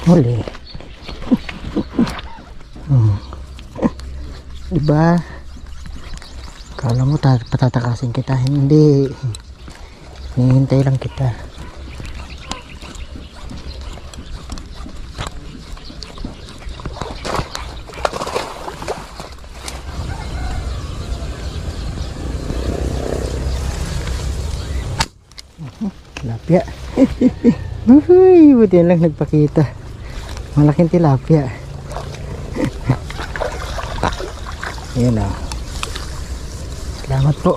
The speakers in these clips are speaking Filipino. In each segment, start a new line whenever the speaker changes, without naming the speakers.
Huli. Diba? Kala mo patatakasin kita. Hindi. Hinihintay lang kita. Tilapia. Uy, buti lang nagpakita. Malaking tilapia. Ayan o. Salamat po.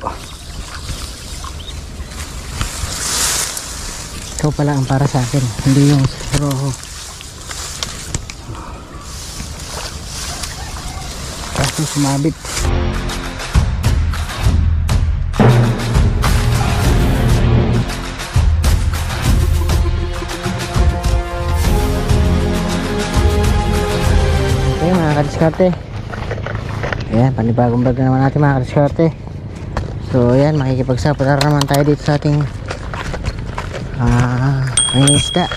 Ikaw pala ang para sa akin, hindi yung roho. Kasi sumabit. Okay mga kadiskarte. Ayan, panibagong vlog na naman natin mga kadiskarte. So ayan, makikipagsapatar naman tayo dito sa ating ang isda.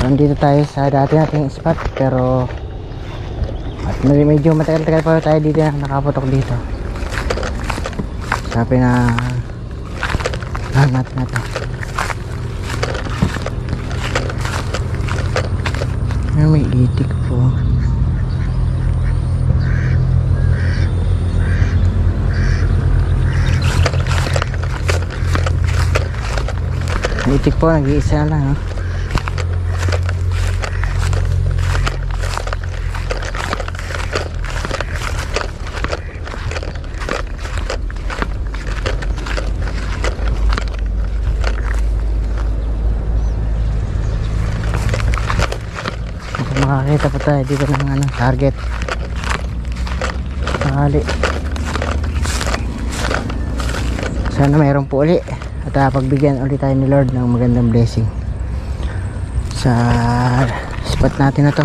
Nandito tayo sa dati nating spot, pero at medyo matagal-tagal pa tayo dito na nakaputok dito. Sabi na natin natin. May itik po. Itik po, nag-iisa lang, no? Makakita po tayo dito ng target. Sakali. Sana mayroon po uli. At pagbigyan ulit tayo ni Lord ng magandang blessing sa spot natin na to.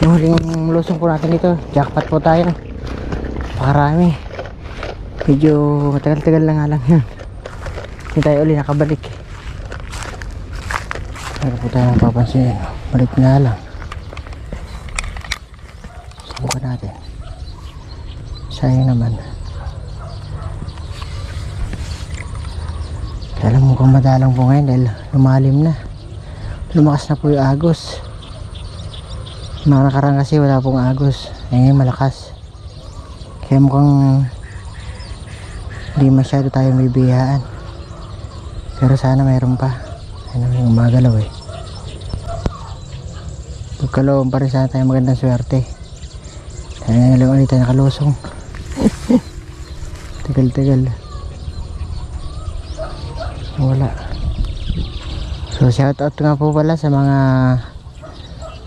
Yung huling lusong po natin dito, jackpot po tayo. Pakarami. Medyo matagal-tagal lang nga lang yan. Hindi tayo ulit nakabalik. Pero po tayo mapapansin. Balik na lang. Subukan natin. Sayang naman. Alam mo kung madalang po ngayon dahil lumalim na. Lumakas na po yung agos. Mga nakarang kasi wala pong agos. Ngayon malakas. Kaya mukhang hindi masyado tayo may biyaan. Pero sana mayroon pa. Ano yung magalaw eh. Pagkalawang pa rin sana tayo magandang swerte. Kaya lang ulit tayo nakalusong. Tagal-tagal. Wala. So shoutout nga po pala sa mga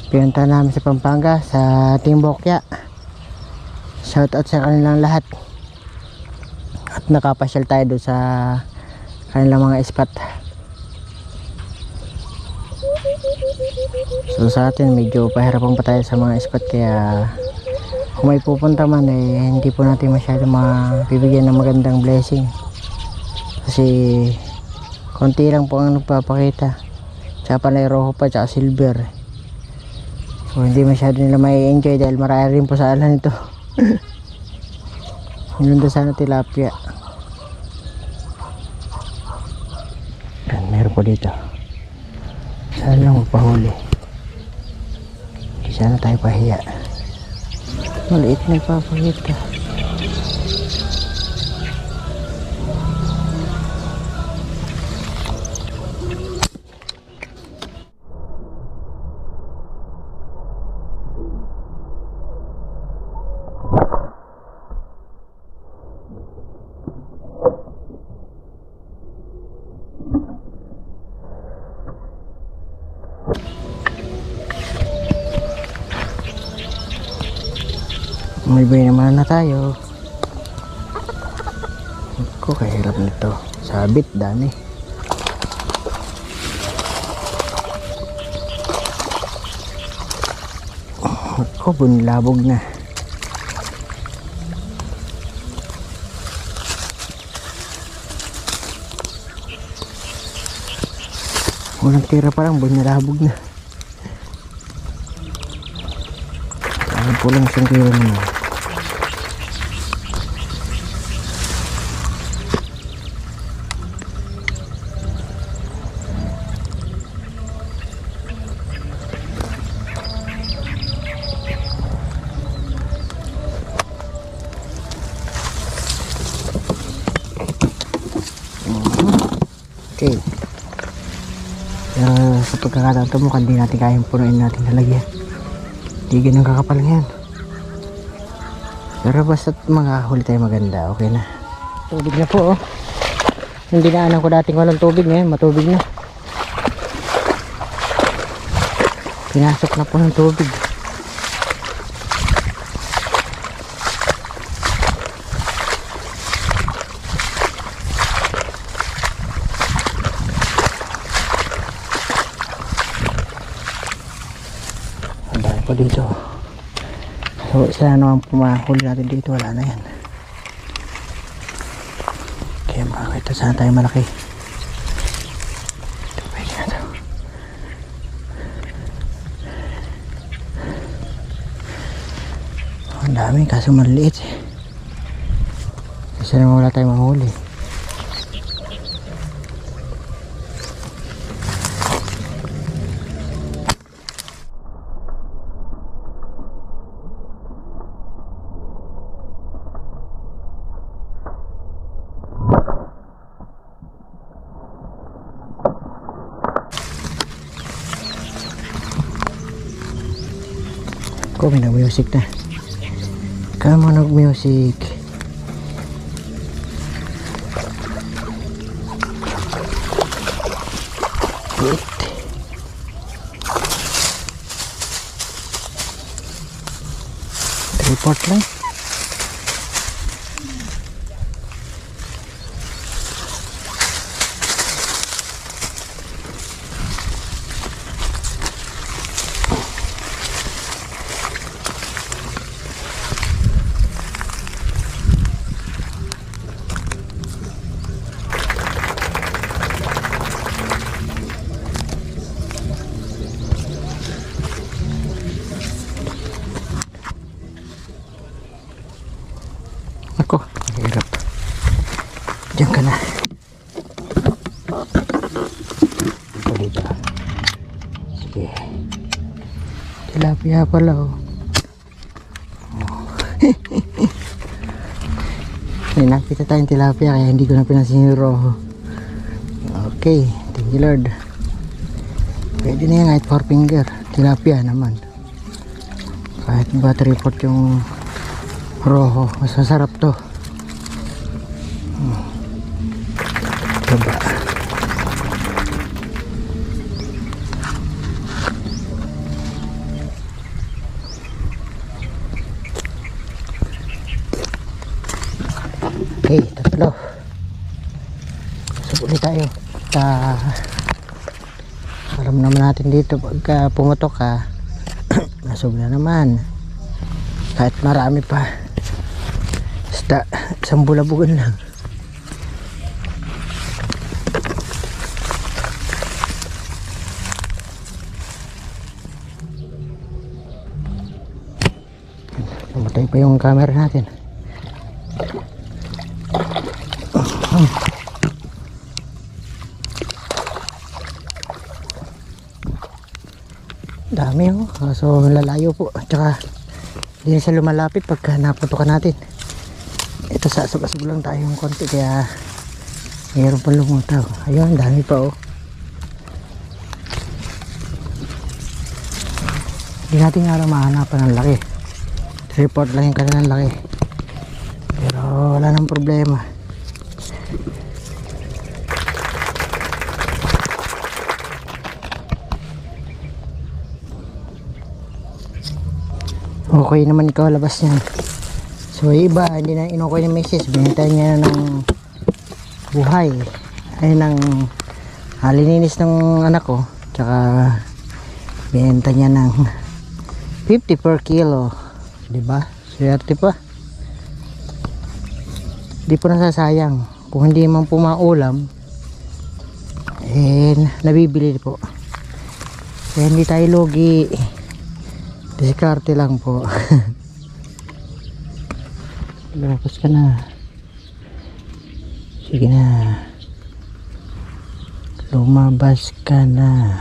pinunta namin sa Pampanga, sa Team Bokya. Shoutout sa kanilang lahat. At nakapasyal tayo doon sa kanilang mga spot. So sa atin medyo pahirapan pa tayo sa mga spot, kaya kung may pupunta man eh hindi po natin masyado mabibigyan ng magandang blessing. Kasi konti lang po ang nagpapakita. Tsaka panay roho pa, tsaka silver. So hindi masyado nila may enjoy dahil marami rin po sa alan ito. Hinunda sana tilapia. Meron po dito. Sana lang magpahuli. Hindi sana tayo pahiya. Maliit na nagpapakita. May bay naman na tayo. Ako kahirap nito. Sabit dani. Ako bunlabog na. Walang tira pa lang, bunlabog na. kulang 1 kilo naman. Okay. Sa pagkakataon ito mukhang hindi natin kayang punuin natin halagyan. Hindi ganun kakapal yan. Pero basta makakahuli tayo maganda, okay na. Tubig na po oh. Yung dinaanan ko dating walang tubig, ngayon matubig na. Pinasok na po ng tubig. Pa dito. So isa naman pumahuli natin dito, wala na yan. Kaya makakita sana tayo malaki. Ito pwede na ito. Ang dami kaso maliit eh. Isa naman wala tayong mahuli. May nag-music na. Come on, nag-music. Wait. Report lang. Ako, hirap. Diyan ka na. Ito dito. Sige. Tilapia pala oh. May nakita tayong tilapia kaya hindi ko na pinansin yung roho. Okay, thank you Lord. Pwede na yan kahit 4 finger. Tilapia naman. Kahit battery port yung roho, mas masarap to. Diba? Okay, tatlo. Sabuli tayo. Alam naman natin dito pagka pumatok ka nasub na naman. Kahit marami pa. Basta isang bulabugan lang. Namatay pa yung camera natin. Dami oh. So lalayo po. At saka hindi na siya lumalapit pagka naputukan natin. Ito sa asog-asog lang tayo ng konti kaya mayroon pa lumutaw. Ayun, dami pa oh. Hindi natin nga lang mahanapan ng laki. Report lang yung kanilang laki. Pero wala nang problema. Okay naman ikaw labas niyan. So iba hindi na inukoy ni Mrs. Binintay niya ng buhay. Ay ng halininis ng anak ko. Tsaka binenta niya ng 50 per kilo. Diba? Swerte pa. Di po nasasayang. Kung hindi man po maulam eh nabibili po. Kaya hindi tayo lugi. Diskarte lang po. Lumabas ka na. Sige na. Lumabas ka na.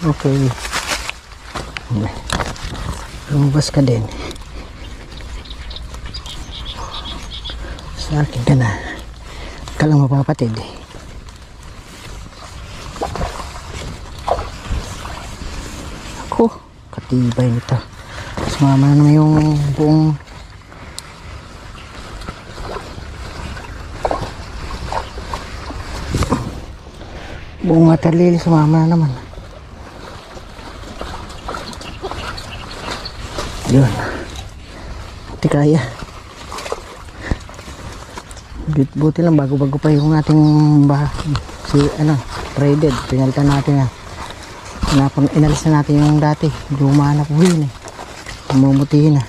Okay. Lumabas ka din. Sa akin ka na. Ka lang mapapatid. Ako, katibay nito. Sumama na naman yung buong waterlily, sumama na naman. Yun. Hindi kaya. Buti lang bago-bago pa yung ating traded. Pinalitan natin na. Inalis na natin yung dati. Luma na po yun eh. Mamumutihin na.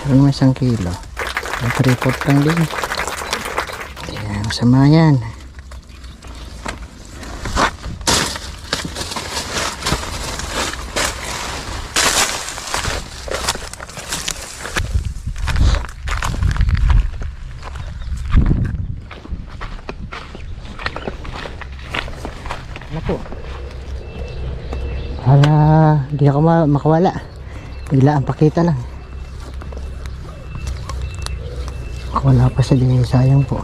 Ano naman 1 kilo. 3/4 lang din. Kaya masama yan. Para hindi ako makawala, bigla ang pakita lang. Wala pa siya din, sayang po.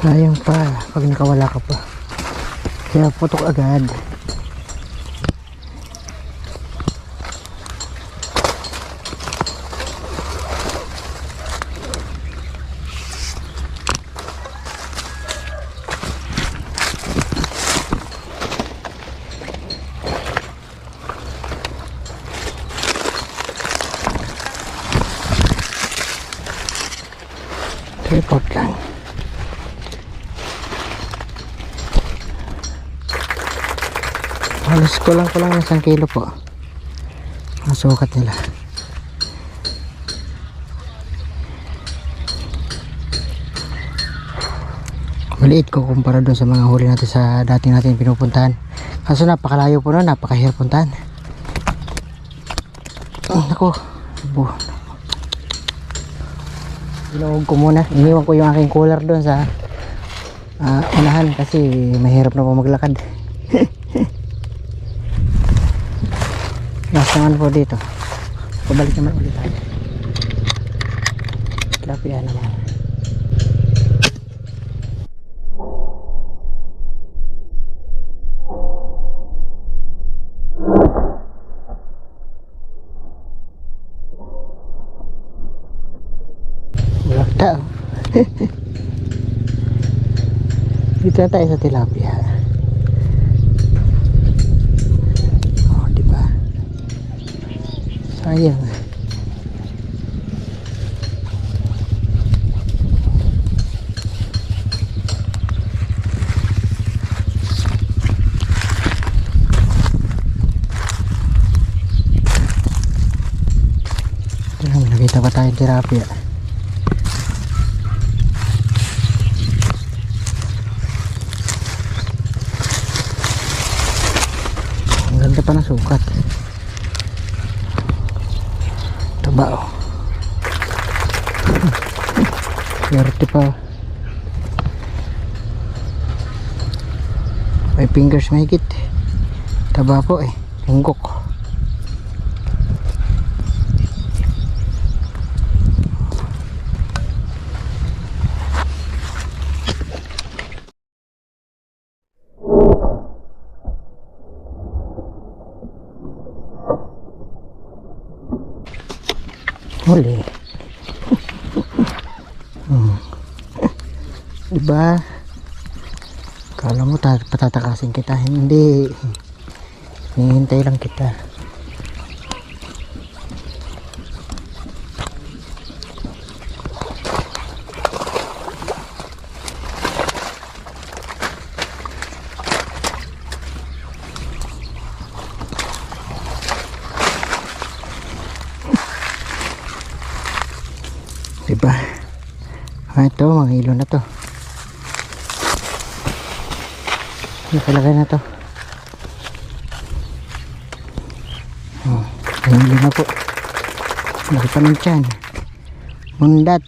Sayang pa pag nakawala ka pa, kaya putok agad. Report lang. Halos kulang ng 1 kilo po ang sukat nila. Maliit ko kumpara doon sa mga huli natin sa dati natin pinupuntahan. Kaso napakalayo po na, napakahirap puntahan. Ako, Inuog ko muna. Iniwan ko yung aking cooler doon sa unahan kasi mahirap na po maglakad. Last naman po dito. Pabalik naman ulit tayo. Tilapia naman. Tao. Dito na tayo sa tilapia. Oh, di ba? Sayang. Nakita pa tayong tilapia. Ganda pa ng sukat. Taba oh. Swerte pa. 5 fingers mahigit. Taba po eh. Tunggok. Huli. Diba? Kala mo patatakasin kita. Hindi. Hihintay lang kita. Diba? Ito, mga ilo na to. Nakalagay na to. Huli na po. Laki pa ng tiyan. Mundat.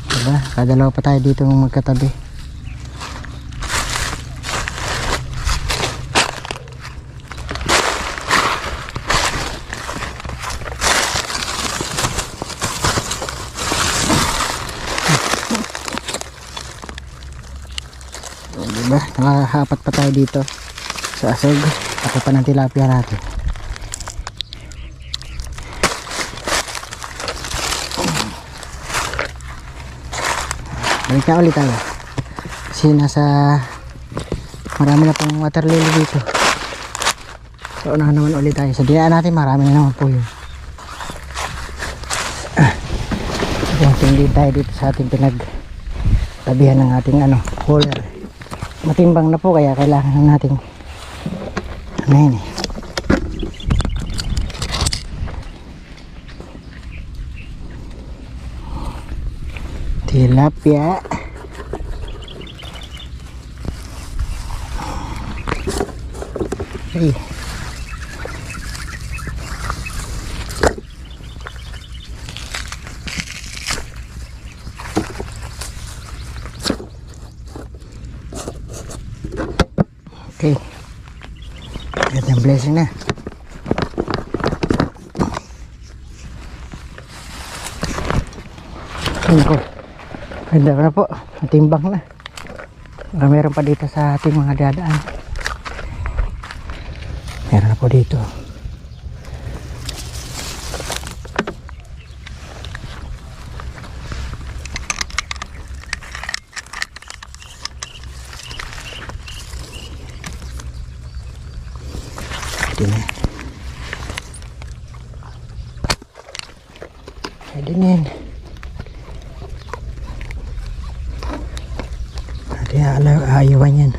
Diba? Kadalawa pa tayo dito magkatabi. Diba? Nakahapat pa tayo dito sa asog. Ako pa ng tilapia natin. Balik na ulit tayo kasi marami na pong water lily dito. So unahan naman ulit tayo sa dinaan natin. Marami na naman po yun. Hindi tayo dito sa ating pinagtabihan ng ating cooler. Matimbang na po kaya kailangan na nating yun eh. Tilapia. Hey. Okay. Gandang blessing na. Ako. Ganda na po. Matimbang na. Meron pa dito sa ating mga dadaan. Meron na po dito. Pwede na yan. Ayawan yan.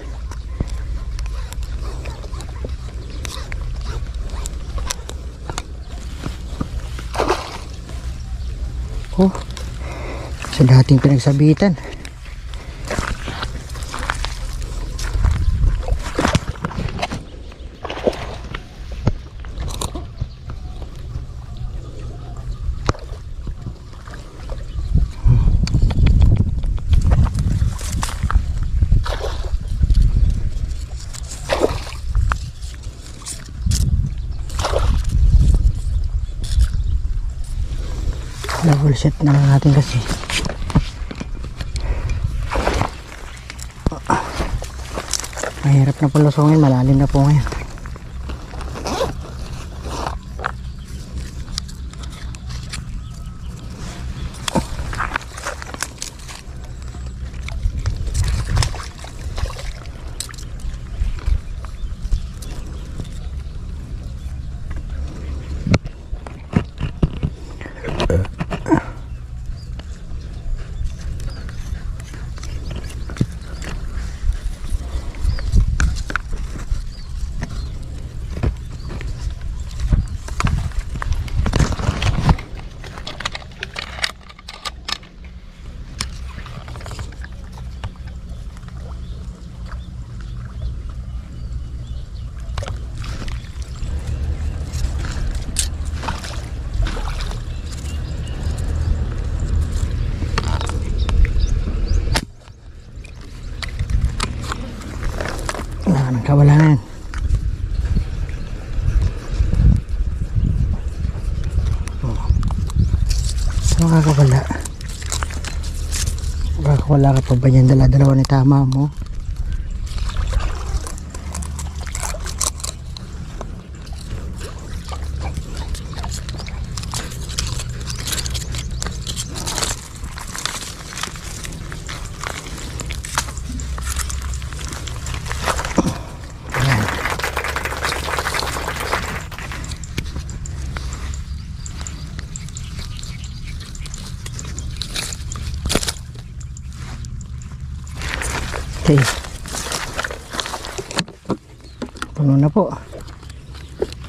Oh, sa dating pinagsabitan. Double set na lang natin kasi mahirap na palusongin, malalim na po ngayon. Kawalangan. Makakawala. Makakawala ka pa ba yan? Dala-dalawa ni tama mo. Okay. Puno na po.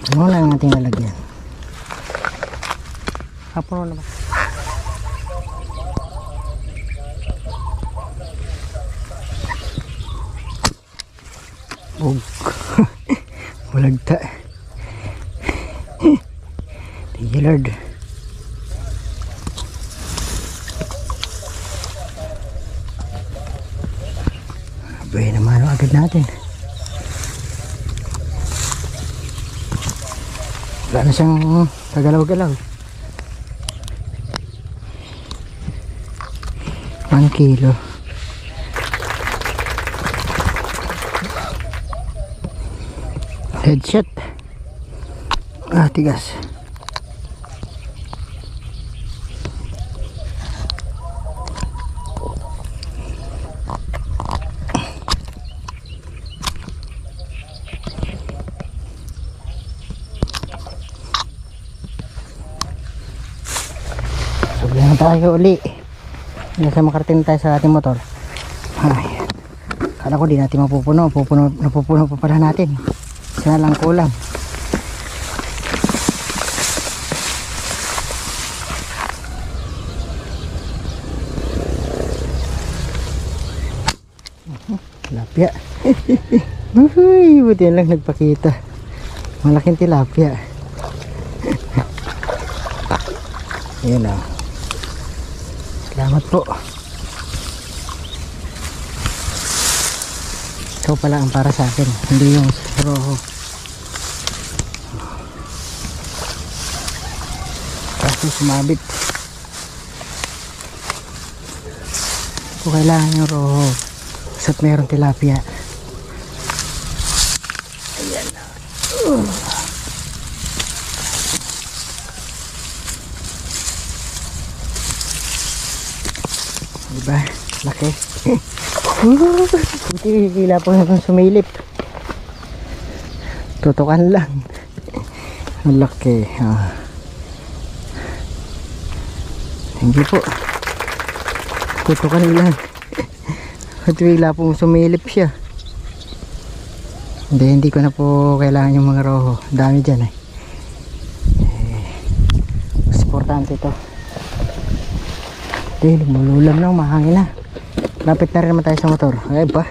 Puno na ang ating lalagyan. Puno na ba? Walagta. Thank you, Lord. Abay naman agad natin. Wala na siyang kagalaw-galaw. 1 kilo. Headshot. Tigas. Sobrang tayo uli. Nasa makarating tayo sa ating motor. Ay, kala ko di natin mapupuno. Napupuno pa pala natin. Isa lang kulang. Tilapia. Uy, buti lang nagpakita. Malaking tilapia. Ayan o. Salamat po. Ikaw pala ang para sa akin, hindi yung roho. Kasi sumabit. Kung kailangan yung roho, basta't mayroong tilapia. Ayan na. Diba? Laki. Buti kila po na sumilip. Tutukan lang. Ang laki. Thank you po. Tutukan lang. Buti kila po sumilip siya. Hindi ko na po kailangan yung mga roho. Dami dyan mas importante ito. Lumululam na, mahangin na. Lapit na rin naman tayo sa motor. Ay ba?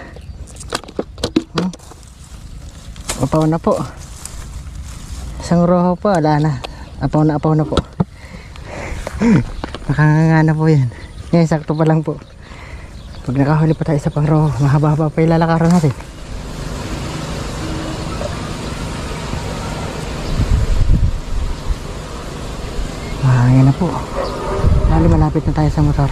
Apaw na po. Isang roho po, ala na. Apaw na po. Nakanganga na po yan. Ngayon, sakto pa lang po. Pag nakahuli pa tayo sa pang roho, mahaba-haba pa ilalakaran natin. Mahangin na po. Lalo malapit na tayo sa motor.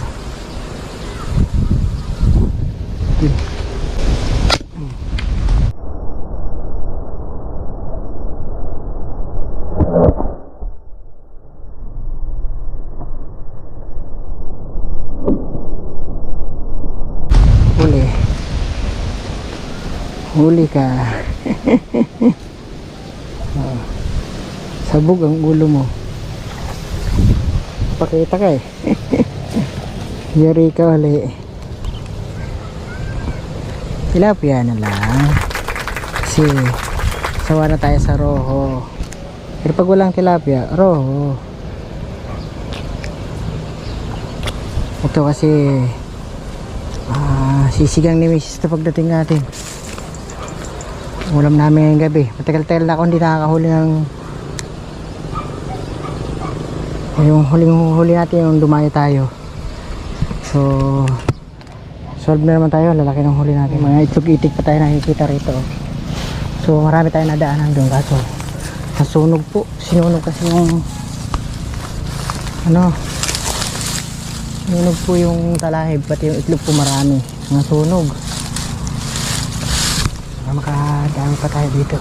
Huli ka. Sabog ang ulo mo. Pakita ka Yari ka ulit. Tilapia na lang. Kasi sawa na tayo sa roho. Pero pag walang tilapia, roho. Ito kasi sisigang ni Mrs. na pagdating natin. Ulam namin ngayong gabi. Matagal-tagal na ako hindi nakakahuli ng yung huling-huli natin yung dumayo tayo. So solve na naman tayo. Lalaki ng huli natin. Mga itlog-itik pa tayo nakikita rito. So marami tayong nadaanan doon. Kaso nasunog po. Sinunog kasi yung sinunog po yung talahib. Pati yung itlog po marami. Nasunog. Makadami pa tayo dito.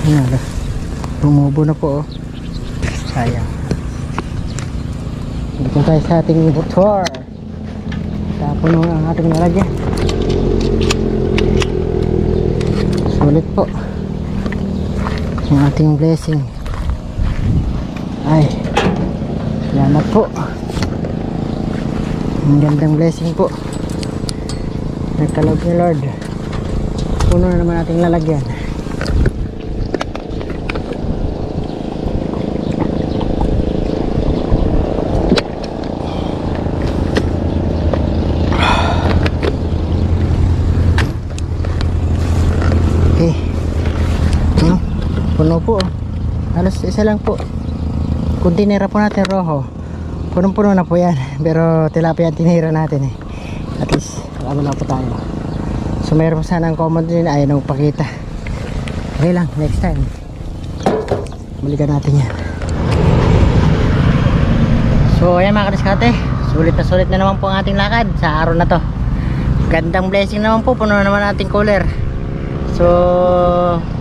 Ayan, tumubo na po sayang. Tapos tayo sa ating motor. Tapon ang ating nalagyan. Sulit po yung ating blessing. Ay, salamat po. Ang gandang blessing po. Nagkalog ni Lord. Puno na naman ating lalagyan. Okay. Puno po. Halos isa lang po. Kung tinira po natin roho, punong-puno na po yan. Pero tilapia ang tinira natin eh. At least ano na po tayo. So mayroon sana ang common din, ayaw na magpakita. Okay lang, next time balikan natin yan. So ayan mga kadiskarte, sulit na naman po ang ating lakad sa araw na to. Gandang blessing naman po, puno na naman ating cooler. So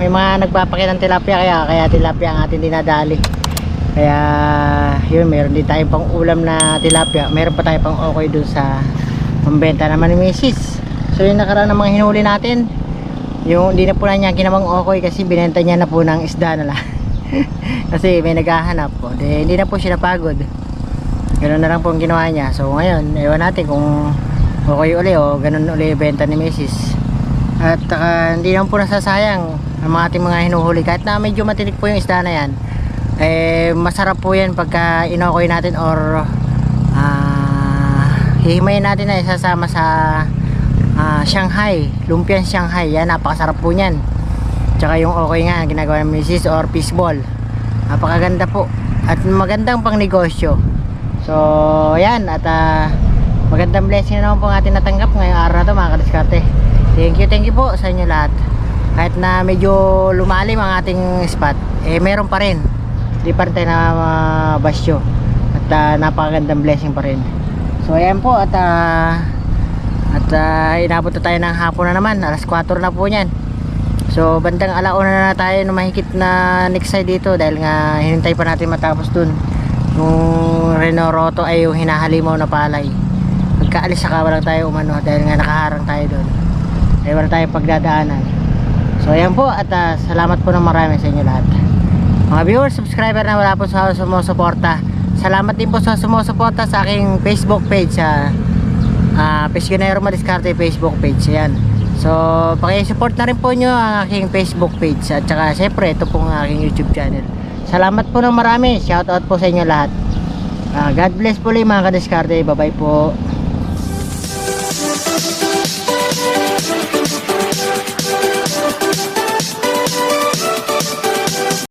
may mga nagpapakita ng tilapia, kaya tilapia ang ating dinadali. Kaya yun, meron din tayong pang ulam na tilapia. Meron pa tayo pang okoy dun sa pambenta naman ni Mrs. So yung nakaraan ng mga hinuli natin, yung hindi na po na niya ginawang okoy kasi binenta niya na po ng isda na lang. Kasi may naghahanap po, hindi na po siya napagod. Ganun na lang po ang ginawa niya. So ngayon, ewan natin kung okoy uli o ganun uli benta ni Mrs. At hindi naman po nasasayang ang mga ating mga hinuhuli. Kahit na medyo matinik po yung isda na yan, masarap po yan pagka inokoy natin or hihimayin natin na isasama sa Shanghai, lumpiang Shanghai. Yan, napakasarap po niyan. Tsaka yung okay nga ginagawa ng Mrs. or fishball, napakaganda po at magandang pang negosyo. So yan, at magandang blessing na naman po ang ating natanggap ngayong araw na to mga kadiskarte. Thank you po sa inyo lahat. Kahit na medyo lumalim ang ating spot, meron pa rin, di pa rin tayo na basyo. At napakagandang blessing pa rin. So ayan po, at inabot na tayo ng hapon na naman. Alas 4 na po yan. So bandang alauna na tayo na mahigit na next side dito, dahil nga hinintay pa natin matapos dun yung Renoroto ay yung hinahalimaw na palay. Pagkaalis saka walang tayo umano, dahil nga nakaharang tayo dun, ay wala tayong pagdadaanan. So ayan po, at salamat po ng marami sa inyo lahat mga viewers, subscriber na wala po sa sumusuporta. Salamat din po sa sumusuporta sa aking Facebook page, Pescanero Madiskarte Facebook page. Ayan. So paki-support na rin po nyo ang aking Facebook page. At saka syempre ito po ang aking YouTube channel. Salamat po ng marami. Shoutout po sa inyo lahat. God bless po ulit mga kadiskarte. Bye bye po.